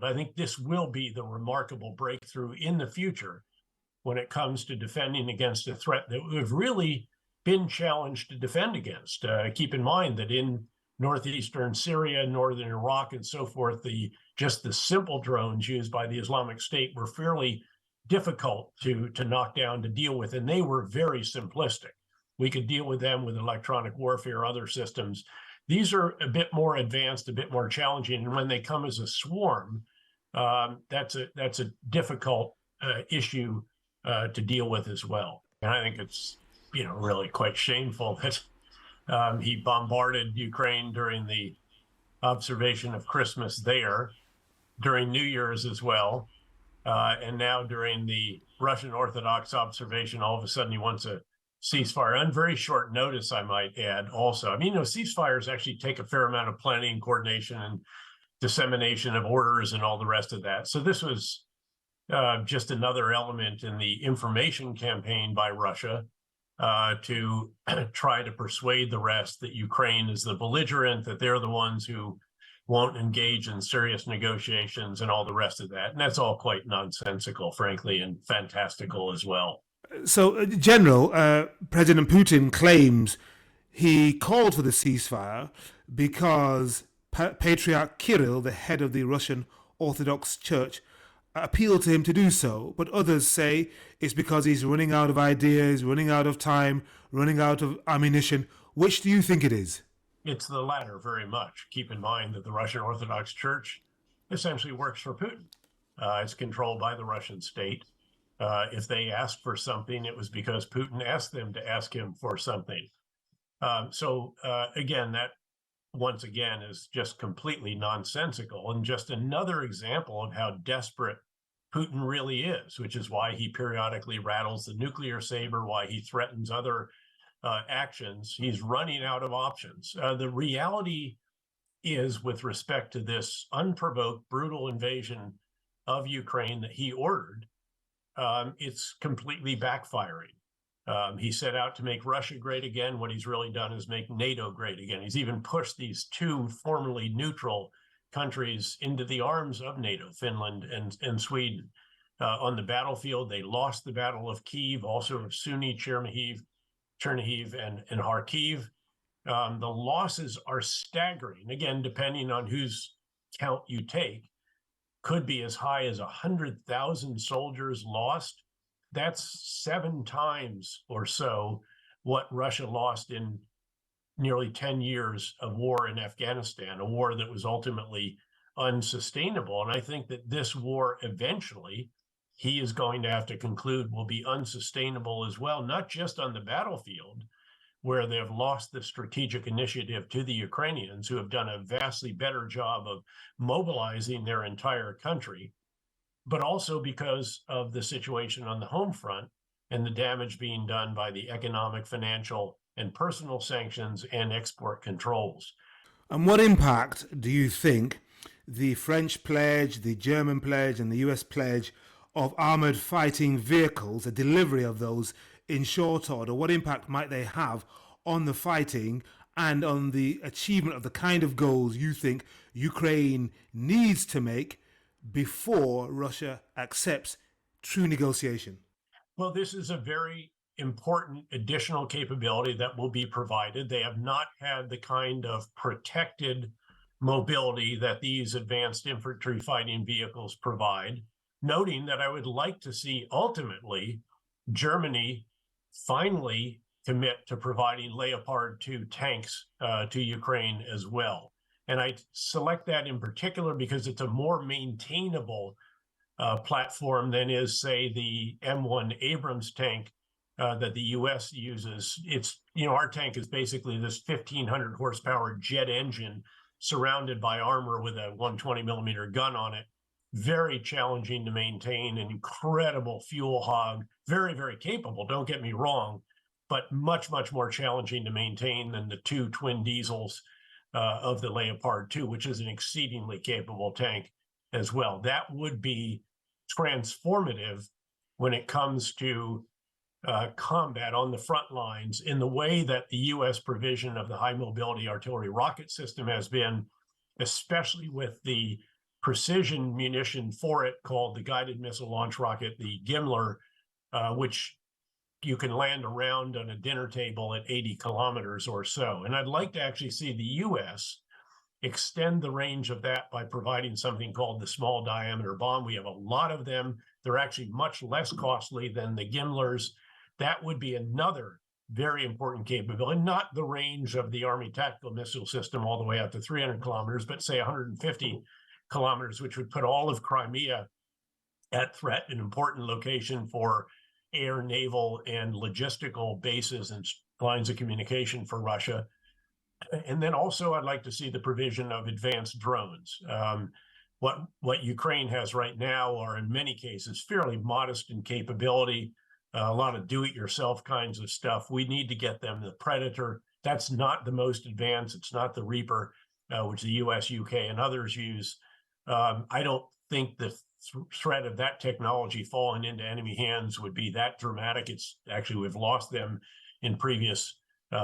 I think this will be the remarkable breakthrough in the future when it comes to defending against a threat that we've really been challenged to defend against. Keep in mind that in northeastern Syria, northern Iraq, and so forth, the simple drones used by the Islamic State were fairly difficult to knock down, to deal with, and they were very simplistic. We could deal with them with electronic warfare, other systems. These are a bit more advanced, a bit more challenging, and when they come as a swarm, that's a difficult issue to deal with as well. And I think it's really quite shameful that he bombarded Ukraine during the observation of Christmas there, during New Year's as well, and now during the Russian Orthodox observation. All of a sudden he wants a ceasefire on very short notice, I might add. Also, ceasefires actually take a fair amount of planning, coordination, and dissemination of orders and all the rest of that. So this was just another element in the information campaign by Russia to try to persuade the rest that Ukraine is the belligerent, that they're the ones who won't engage in serious negotiations and all the rest of that. And that's all quite nonsensical, frankly, and fantastical as well. So, General, President Putin claims he called for the ceasefire because Patriarch Kirill, the head of the Russian Orthodox Church, appealed to him to do so. But others say it's because he's running out of ideas, running out of time, running out of ammunition. Which do you think it is? It's the latter very much. Keep in mind that the Russian Orthodox Church essentially works for Putin. It's controlled by the Russian state. If they asked for something, it was because Putin asked them to ask him for something. Again, that once again is just completely nonsensical and just another example of how desperate Putin really is, which is why he periodically rattles the nuclear saber, why he threatens other actions. He's running out of options. The reality is, with respect to this unprovoked, brutal invasion of Ukraine that he ordered, it's completely backfiring. He set out to make Russia great again. What he's really done is make NATO great again. He's even pushed these two formerly neutral countries into the arms of NATO, Finland and Sweden. On the battlefield, they lost the Battle of Kyiv, also of Sumy, Chernihiv, and Kharkiv. The losses are staggering. Again, depending on whose count you take, could be as high as 100,000 soldiers lost. That's 7 times or so what Russia lost in nearly 10 years of war in Afghanistan, a war that was ultimately unsustainable. And I think that this war eventually, he is going to have to conclude, will be unsustainable as well, not just on the battlefield, where they've lost the strategic initiative to the Ukrainians, who have done a vastly better job of mobilizing their entire country, but also because of the situation on the home front and the damage being done by the economic, financial, and personal sanctions and export controls. And what impact do you think the French pledge, the German pledge, and the US pledge of armored fighting vehicles, a delivery of those in short order, what impact might they have on the fighting and on the achievement of the kind of goals you think Ukraine needs to make before Russia accepts true negotiation? Well, this is a very important additional capability that will be provided. They have not had the kind of protected mobility that these advanced infantry fighting vehicles provide, noting that I would like to see ultimately Germany finally commit to providing Leopard 2 tanks to Ukraine as well. And I select that in particular because it's a more maintainable platform than is, say, the M1 Abrams tank that the U.S. uses. It's, our tank is basically this 1,500 horsepower jet engine surrounded by armor with a 120 millimeter gun on it. Very challenging to maintain, an incredible fuel hog, very, very capable, don't get me wrong, but much, much more challenging to maintain than the 2 twin diesels of the Leopard 2, which is an exceedingly capable tank as well. That would be transformative when it comes to combat on the front lines in the way that the U.S. provision of the high mobility artillery rocket system has been, especially with the precision munition for it called the Guided Missile Launch Rocket, the Gimler, which you can land around on a dinner table at 80 kilometers or so. And I'd like to actually see the U.S. extend the range of that by providing something called the small diameter bomb. We have a lot of them. They're actually much less costly than the Gimlers. That would be another very important capability, not the range of the Army tactical missile system all the way out to 300 kilometers, but say 150 kilometers, which would put all of Crimea at threat, an important location for air, naval, and logistical bases and lines of communication for Russia. And then also I'd like to see the provision of advanced drones. What Ukraine has right now are in many cases fairly modest in capability, a lot of do-it-yourself kinds of stuff. We need to get them the Predator. That's not the most advanced. It's not the Reaper, which the US, UK, and others use. I don't think the threat of that technology falling into enemy hands would be that dramatic. It's actually, we've lost them in previous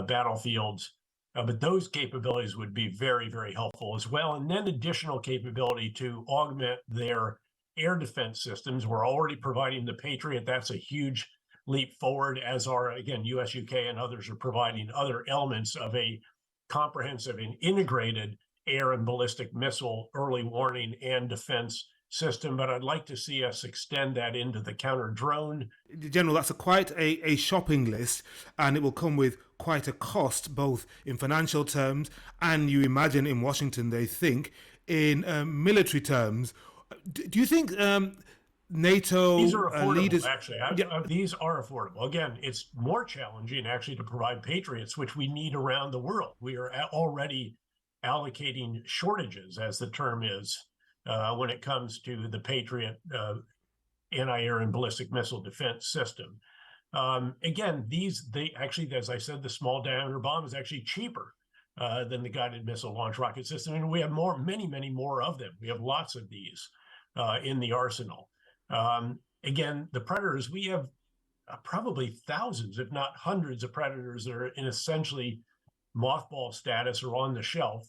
battlefields. But those capabilities would be very, very helpful as well. And then additional capability to augment their air defense systems. We're already providing the Patriot. That's a huge leap forward, as are, again, US, UK, and others are providing other elements of a comprehensive and integrated air and ballistic missile early warning and defense system. But I'd like to see us extend that into the counter drone. General, that's quite a shopping list, and it will come with quite a cost, both in financial terms and, you imagine, in Washington, they think, in military terms. Do you think NATO these are affordable, leaders... Actually, these are affordable. Again, it's more challenging actually to provide Patriots, which we need around the world. We are already allocating shortages, as the term is, when it comes to the Patriot anti-air and ballistic missile defense system. Again, they actually, as I said, the small diameter bomb is actually cheaper than the guided missile launch rocket system. And we have many more of them. We have lots of these in the arsenal. Again, the Predators, we have probably thousands, if not hundreds of Predators that are in essentially mothball status or on the shelf.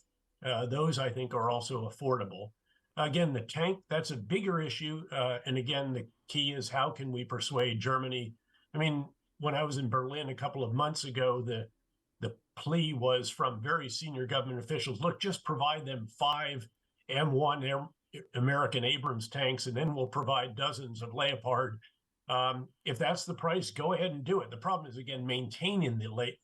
Those, I think, are also affordable. Again, the tank, that's a bigger issue. And again, the key is how can we persuade Germany? I mean, when I was in Berlin a couple of months ago, the plea was from very senior government officials, look, just provide them 5 M1 American Abrams tanks, and then we'll provide dozens of Leopard. If that's the price, go ahead and do it. The problem is, again, maintaining the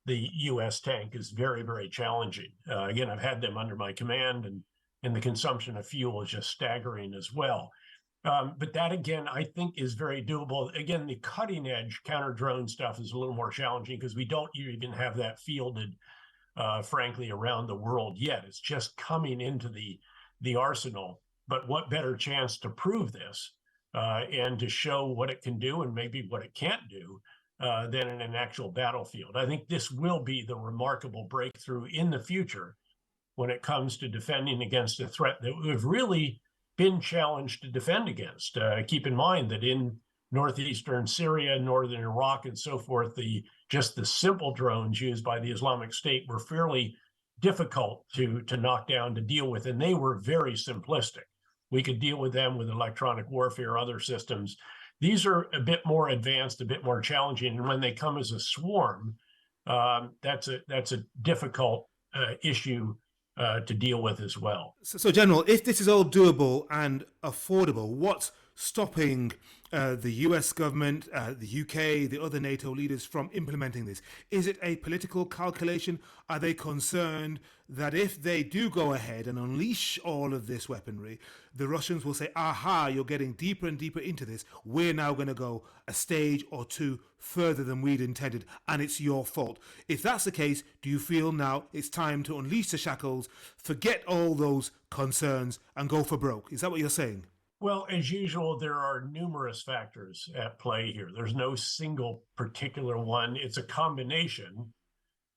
U.S. tank is very, very challenging. Again, I've had them under my command, and the consumption of fuel is just staggering as well. But that, again, I think is very doable. Again, the cutting edge counter drone stuff is a little more challenging because we don't even have that fielded, frankly, around the world yet. It's just coming into the arsenal. But what better chance to prove this and to show what it can do and maybe what it can't do than in an actual battlefield? I think this will be the remarkable breakthrough in the future when it comes to defending against a threat that we've really been challenged to defend against. Keep in mind that in northeastern Syria, northern Iraq, and so forth, just the simple drones used by the Islamic State were fairly difficult to knock down, to deal with, and they were very simplistic. We could deal with them with electronic warfare, other systems. These are a bit more advanced, a bit more challenging, and when they come as a swarm, that's a difficult issue to deal with as well. So, General, if this is all doable and affordable, what's stopping the US government, the UK, the other NATO leaders from implementing this? Is it a political calculation? Are they concerned that if they do go ahead and unleash all of this weaponry, the Russians will say, aha, you're getting deeper and deeper into this. We're now going to go a stage or two further than we'd intended, and it's your fault. If that's the case, do you feel now it's time to unleash the shackles, forget all those concerns, and go for broke? Is that what you're saying? Well, as usual, there are numerous factors at play here. There's no single particular one. It's a combination,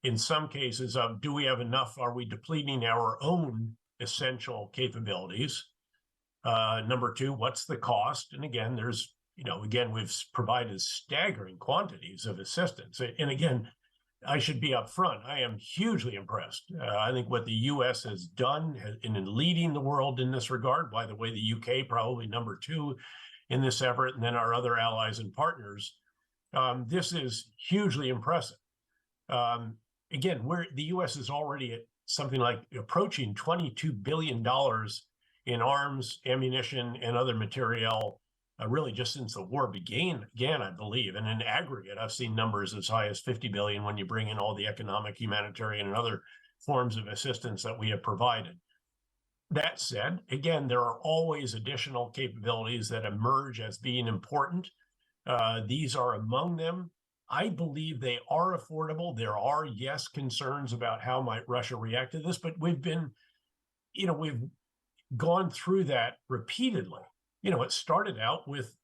in some cases, of do we have enough? Are we depleting our own essential capabilities? Number two, what's the cost? And again, we've provided staggering quantities of assistance. And again, I should be upfront. I am hugely impressed. I think what the U.S. has done in leading the world in this regard, by the way, the UK probably number two in this effort, and then our other allies and partners, this is hugely impressive. Again, the U.S. is already at something like approaching $22 billion in arms, ammunition, and other material, really just since the war began, I believe. And in aggregate, I've seen numbers as high as 50 billion when you bring in all the economic, humanitarian, and other forms of assistance that we have provided. That said, again, there are always additional capabilities that emerge as being important. These are among them. I believe they are affordable. There are, yes, concerns about how might Russia react to this, but we've gone through that repeatedly. It started out with,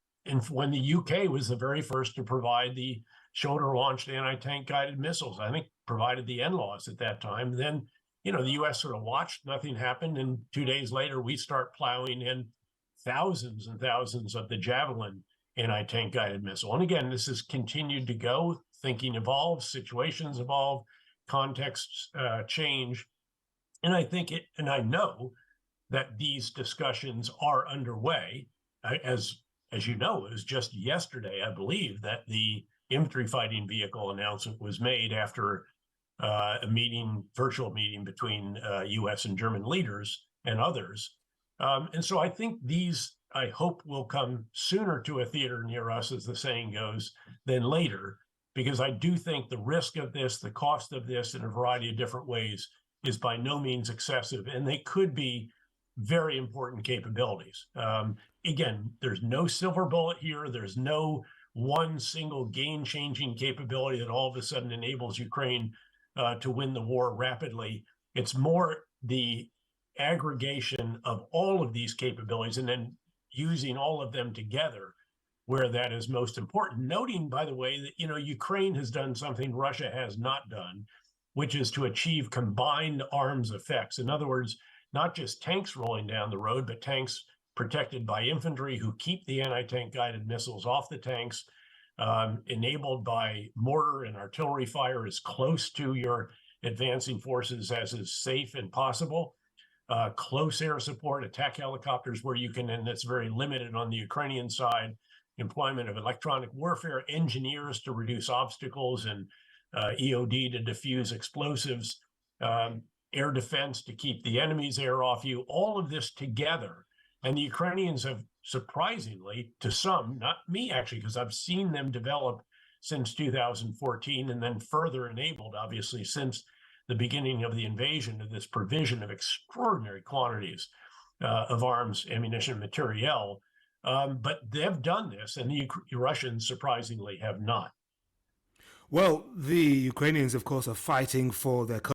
when the UK was the very first to provide the shoulder-launched anti-tank guided missiles, I think provided the NLAWs at that time. Then, the US sort of watched, nothing happened, and 2 days later, we start plowing in thousands and thousands of the Javelin anti-tank guided missile. And again, this has continued to go. Thinking evolves, situations evolve, contexts change. And I think and I know that these discussions are underway. As you know, it was just yesterday, I believe, that the infantry fighting vehicle announcement was made after a virtual meeting between U.S. and German leaders and others. And so I think these, I hope, will come sooner to a theater near us, as the saying goes, than later, because I do think the risk of this, the cost of this in a variety of different ways is by no means excessive, and they could be very important capabilities. Again, there's no silver bullet here. There's no one single game-changing capability that all of a sudden enables Ukraine to win the war rapidly. It's more the aggregation of all of these capabilities and then using all of them together where that is most important. Noting, by the way, that Ukraine has done something Russia has not done, which is to achieve combined arms effects. In other words, not just tanks rolling down the road, but tanks protected by infantry who keep the anti-tank guided missiles off the tanks, enabled by mortar and artillery fire as close to your advancing forces as is safe and possible. Close air support, attack helicopters where you can, and that's very limited on the Ukrainian side, employment of electronic warfare, engineers to reduce obstacles, and EOD to diffuse explosives, air defense to keep the enemy's air off you, all of this together. And the Ukrainians have surprisingly, to some, not me actually, because I've seen them develop since 2014 and then further enabled, obviously, since the beginning of the invasion, of this provision of extraordinary quantities of arms, ammunition, materiel. But they've done this, and the Russians, surprisingly, have not. Well, the Ukrainians, of course, are fighting for their